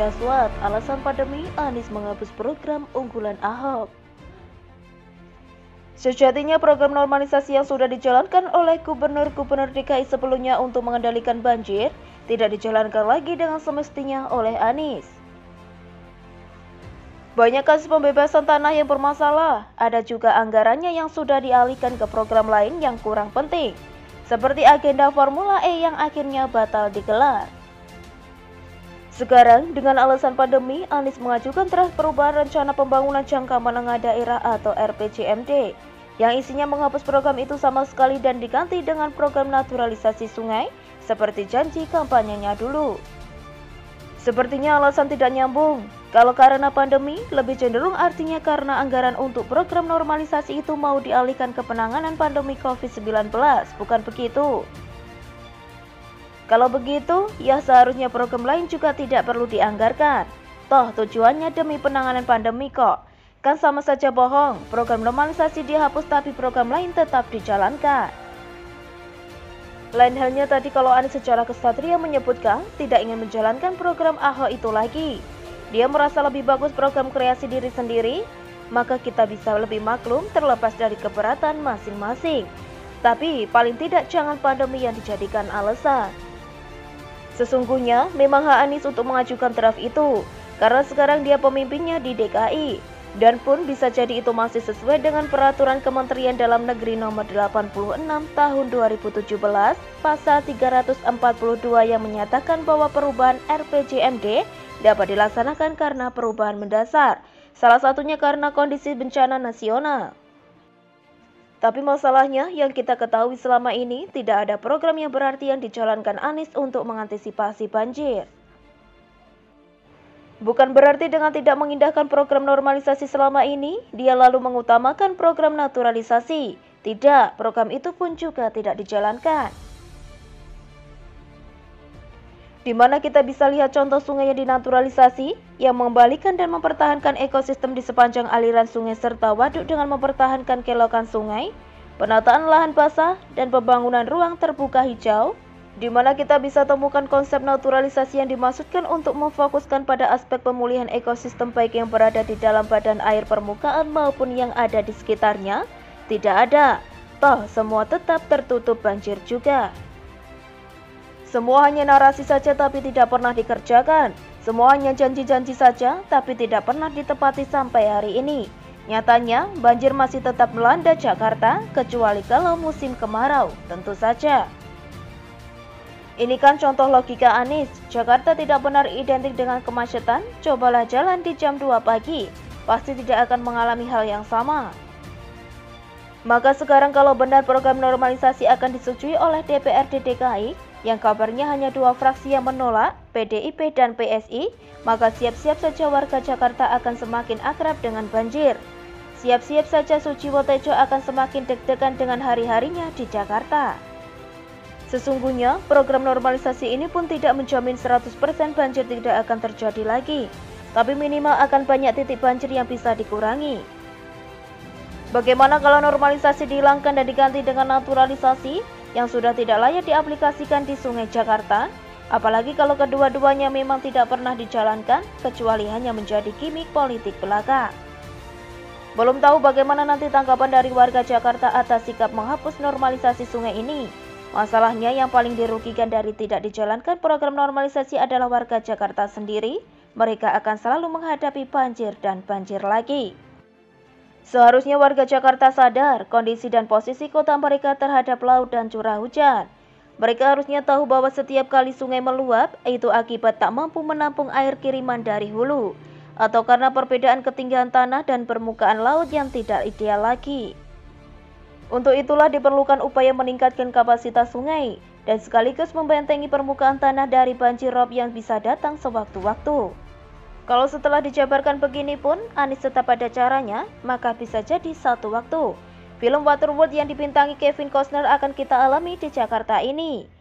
Kaswat, alasan pandemi, Anies menghapus program unggulan Ahok. Sejatinya program normalisasi yang sudah dijalankan oleh gubernur-gubernur DKI sebelumnya untuk mengendalikan banjir tidak dijalankan lagi dengan semestinya oleh Anies. Banyak kasus pembebasan tanah yang bermasalah, ada juga anggarannya yang sudah dialihkan ke program lain yang kurang penting, seperti agenda Formula E yang akhirnya batal digelar. Sekarang, dengan alasan pandemi, Anies mengajukan draft perubahan rencana pembangunan jangka menengah daerah atau RPJMD, yang isinya menghapus program itu sama sekali dan diganti dengan program naturalisasi sungai, seperti janji kampanyenya dulu. Sepertinya alasan tidak nyambung. Kalau karena pandemi, lebih cenderung artinya karena anggaran untuk program normalisasi itu mau dialihkan ke penanganan pandemi COVID-19, bukan begitu? Kalau begitu, ya seharusnya program lain juga tidak perlu dianggarkan. Toh tujuannya demi penanganan pandemi kok. Kan sama saja bohong, program normalisasi dihapus tapi program lain tetap dijalankan. Lain halnya tadi kalau Anies secara kesatria menyebutkan tidak ingin menjalankan program Ahok itu lagi. Dia merasa lebih bagus program kreasi diri sendiri, maka kita bisa lebih maklum terlepas dari keberatan masing-masing. Tapi paling tidak jangan pandemi yang dijadikan alasan. Sesungguhnya memang hak Anies untuk mengajukan draft itu, karena sekarang dia pemimpinnya di DKI, dan pun bisa jadi itu masih sesuai dengan peraturan Kementerian Dalam Negeri nomor 86 tahun 2017, pasal 342 yang menyatakan bahwa perubahan RPJMD dapat dilaksanakan karena perubahan mendasar, salah satunya karena kondisi bencana nasional. Tapi masalahnya yang kita ketahui selama ini tidak ada program yang berarti yang dijalankan Anies untuk mengantisipasi banjir. Bukan berarti dengan tidak mengindahkan program normalisasi selama ini, dia lalu mengutamakan program naturalisasi. Tidak, program itu pun juga tidak dijalankan. Di mana kita bisa lihat contoh sungai yang dinaturalisasi, yang mengembalikan dan mempertahankan ekosistem di sepanjang aliran sungai serta waduk dengan mempertahankan kelokan sungai, penataan lahan basah, dan pembangunan ruang terbuka hijau, di mana kita bisa temukan konsep naturalisasi yang dimaksudkan untuk memfokuskan pada aspek pemulihan ekosistem baik yang berada di dalam badan air permukaan maupun yang ada di sekitarnya, tidak ada. Toh semua tetap tertutup banjir juga. Semua hanya narasi saja tapi tidak pernah dikerjakan. Semua hanya janji-janji saja tapi tidak pernah ditepati sampai hari ini. Nyatanya, banjir masih tetap melanda Jakarta kecuali kalau musim kemarau, tentu saja. Ini kan contoh logika Anies. Jakarta tidak benar identik dengan kemacetan. Cobalah jalan di jam 2 pagi. Pasti tidak akan mengalami hal yang sama. Maka sekarang kalau benar program normalisasi akan disetujui oleh DPRD DKI, yang kabarnya hanya 2 fraksi yang menolak, PDIP dan PSI, maka siap-siap saja warga Jakarta akan semakin akrab dengan banjir. Siap-siap saja Sujiwo Tejo akan semakin deg-degan dengan hari-harinya di Jakarta. Sesungguhnya, program normalisasi ini pun tidak menjamin 100% banjir tidak akan terjadi lagi, tapi minimal akan banyak titik banjir yang bisa dikurangi. Bagaimana kalau normalisasi dihilangkan dan diganti dengan naturalisasi yang sudah tidak layak diaplikasikan di Sungai Jakarta? Apalagi kalau kedua-duanya memang tidak pernah dijalankan, kecuali hanya menjadi gimmick politik belaka. Belum tahu bagaimana nanti tanggapan dari warga Jakarta atas sikap menghapus normalisasi sungai ini. Masalahnya yang paling dirugikan dari tidak dijalankan program normalisasi adalah warga Jakarta sendiri. Mereka akan selalu menghadapi banjir dan banjir lagi. Seharusnya warga Jakarta sadar kondisi dan posisi kota mereka terhadap laut dan curah hujan. Mereka harusnya tahu bahwa setiap kali sungai meluap, itu akibat tak mampu menampung air kiriman dari hulu, atau karena perbedaan ketinggian tanah dan permukaan laut yang tidak ideal lagi. Untuk itulah diperlukan upaya meningkatkan kapasitas sungai dan sekaligus membentengi permukaan tanah dari banjir rob yang bisa datang sewaktu-waktu. Kalau setelah dijabarkan begini pun Anies tetap ada caranya, maka bisa jadi satu waktu film Waterworld yang dibintangi Kevin Costner akan kita alami di Jakarta ini.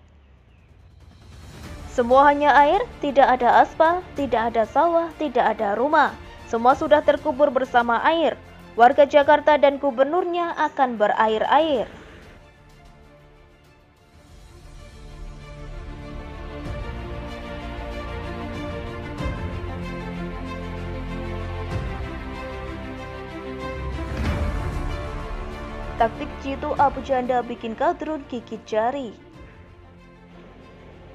Semua hanya air, tidak ada aspal, tidak ada sawah, tidak ada rumah. Semua sudah terkubur bersama air. Warga Jakarta dan gubernurnya akan berair-air. Taktik jitu Abu Janda bikin Kadrun gigit jari.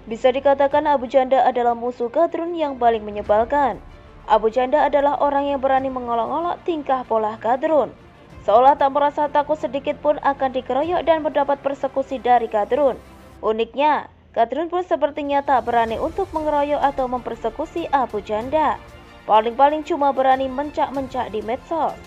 Bisa dikatakan Abu Janda adalah musuh Kadrun yang paling menyebalkan. Abu Janda adalah orang yang berani mengolok-olok tingkah pola Kadrun. Seolah tak merasa takut sedikit pun akan dikeroyok dan mendapat persekusi dari Kadrun. Uniknya, Kadrun pun sepertinya tak berani untuk mengeroyok atau mempersekusi Abu Janda. Paling-paling cuma berani mencak-mencak di medsos.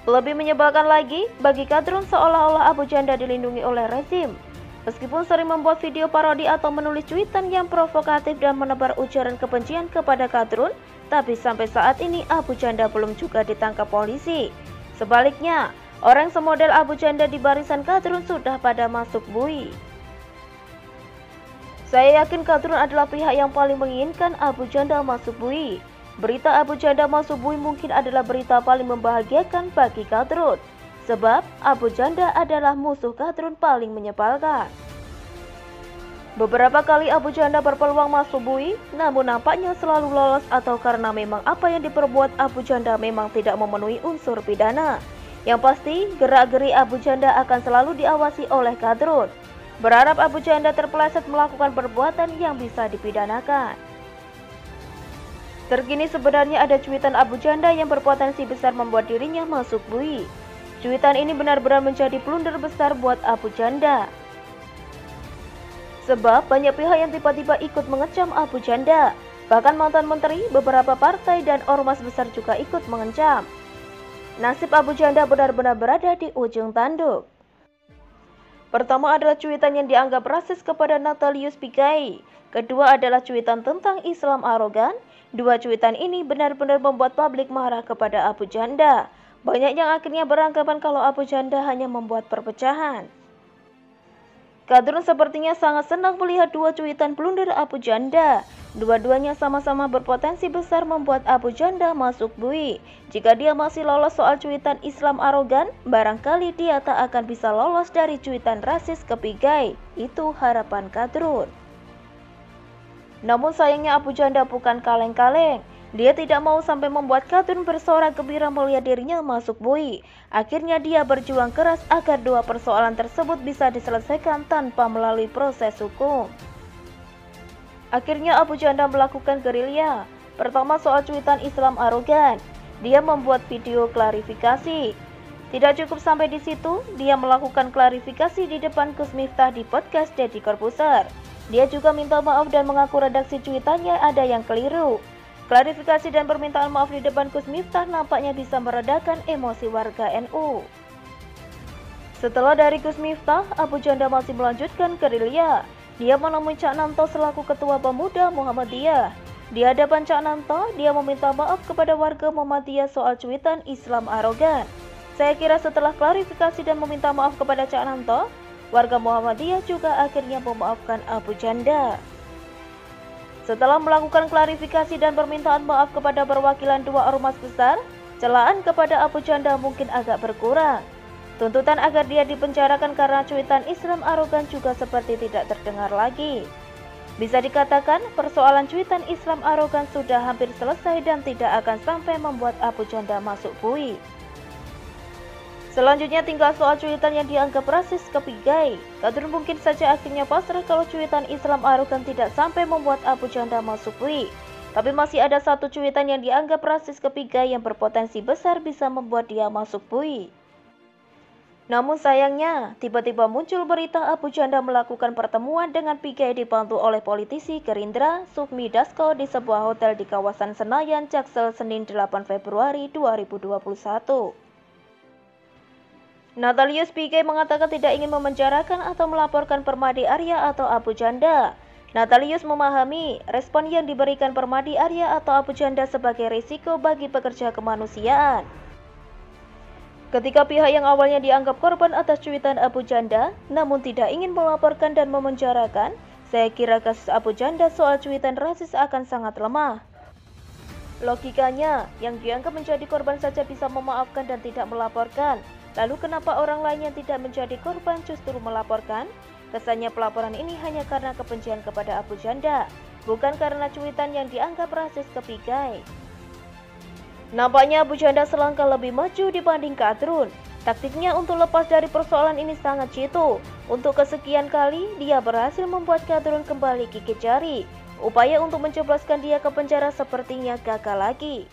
Lebih menyebalkan lagi, bagi Kadrun seolah-olah Abu Janda dilindungi oleh rezim. Meskipun sering membuat video parodi atau menulis cuitan yang provokatif dan menebar ujaran kebencian kepada Kadrun, tapi sampai saat ini Abu Janda belum juga ditangkap polisi. Sebaliknya, orang semodel Abu Janda di barisan Kadrun sudah pada masuk bui. Saya yakin Kadrun adalah pihak yang paling menginginkan Abu Janda masuk bui. Berita Abu Janda masuk bui mungkin adalah berita paling membahagiakan bagi Kadrun. Sebab Abu Janda adalah musuh Kadrun paling menyebalkan. Beberapa kali Abu Janda berpeluang masuk bui, namun nampaknya selalu lolos atau karena memang apa yang diperbuat Abu Janda memang tidak memenuhi unsur pidana. Yang pasti, gerak-geri Abu Janda akan selalu diawasi oleh Kadrun. Berharap Abu Janda terpeleset melakukan perbuatan yang bisa dipidanakan. Terkini sebenarnya ada cuitan Abu Janda yang berpotensi besar membuat dirinya masuk bui. Cuitan ini benar-benar menjadi blunder besar buat Abu Janda. Sebab banyak pihak yang tiba-tiba ikut mengecam Abu Janda. Bahkan mantan menteri, beberapa partai dan ormas besar juga ikut mengecam. Nasib Abu Janda benar-benar berada di ujung tanduk. Pertama adalah cuitan yang dianggap rasis kepada Natalius Pigai. Kedua adalah cuitan tentang Islam arogan. Dua cuitan ini benar-benar membuat publik marah kepada Abu Janda. Banyak yang akhirnya beranggapan kalau Abu Janda hanya membuat perpecahan. Kadrun sepertinya sangat senang melihat dua cuitan blunder Abu Janda. Dua-duanya sama-sama berpotensi besar membuat Abu Janda masuk bui. Jika dia masih lolos soal cuitan Islam arogan, barangkali dia tak akan bisa lolos dari cuitan rasis ke Pigai. Itu harapan Kadrun. Namun sayangnya Abu Janda bukan kaleng-kaleng. Dia tidak mau sampai membuat Kadrun bersorak gembira melihat dirinya masuk bui. Akhirnya dia berjuang keras agar dua persoalan tersebut bisa diselesaikan tanpa melalui proses hukum. Akhirnya Abu Janda melakukan gerilya. Pertama soal cuitan Islam arogan. Dia membuat video klarifikasi. Tidak cukup sampai di situ, dia melakukan klarifikasi di depan Gus Miftah di podcast Deddy Corbuzier. Dia juga minta maaf dan mengaku redaksi cuitannya ada yang keliru. Klarifikasi dan permintaan maaf di depan Gus Miftah nampaknya bisa meredakan emosi warga NU. Setelah dari Gus Miftah, Abu Janda masih melanjutkan gerilya. Dia menemui Cak Nanto selaku Ketua Pemuda Muhammadiyah. Di hadapan Cak Nanto, dia meminta maaf kepada warga Muhammadiyah soal cuitan Islam arogan. Saya kira setelah klarifikasi dan meminta maaf kepada Cak Nanto, warga Muhammadiyah juga akhirnya memaafkan Abu Janda. Setelah melakukan klarifikasi dan permintaan maaf kepada perwakilan dua ormas besar, celaan kepada Abu Janda mungkin agak berkurang. Tuntutan agar dia dipenjarakan karena cuitan Islam arogan juga seperti tidak terdengar lagi. Bisa dikatakan persoalan cuitan Islam arogan sudah hampir selesai dan tidak akan sampai membuat Abu Janda masuk bui. Selanjutnya tinggal soal cuitan yang dianggap rasis ke Pigai. Kadrun mungkin saja akhirnya pasrah kalau cuitan Islam arogan tidak sampai membuat Abu Janda masuk bui. Tapi masih ada satu cuitan yang dianggap rasis ke Pigai yang berpotensi besar bisa membuat dia masuk bui. Namun sayangnya, tiba-tiba muncul berita Abu Janda melakukan pertemuan dengan Pigai dibantu oleh politisi Gerindra, Sufmi Dasko di sebuah hotel di kawasan Senayan, Jaksel, Senin 8 Februari 2021. Natalius Pigai mengatakan tidak ingin memenjarakan atau melaporkan Permadi Arya atau Abu Janda. Natalius memahami respon yang diberikan Permadi Arya atau Abu Janda sebagai risiko bagi pekerja kemanusiaan. Ketika pihak yang awalnya dianggap korban atas cuitan Abu Janda, namun tidak ingin melaporkan dan memenjarakan, saya kira kasus Abu Janda soal cuitan rasis akan sangat lemah. Logikanya, yang dianggap menjadi korban saja bisa memaafkan dan tidak melaporkan. Lalu kenapa orang lain yang tidak menjadi korban justru melaporkan? Kesannya pelaporan ini hanya karena kebencian kepada Abu Janda, bukan karena cuitan yang dianggap rasis ke Pigai. Nampaknya Abu Janda selangkah lebih maju dibanding Kadrun. Taktiknya untuk lepas dari persoalan ini sangat jitu. Untuk kesekian kali, dia berhasil membuat Kadrun kembali gigit jari. Upaya untuk mencoboskan dia ke penjara sepertinya gagal lagi.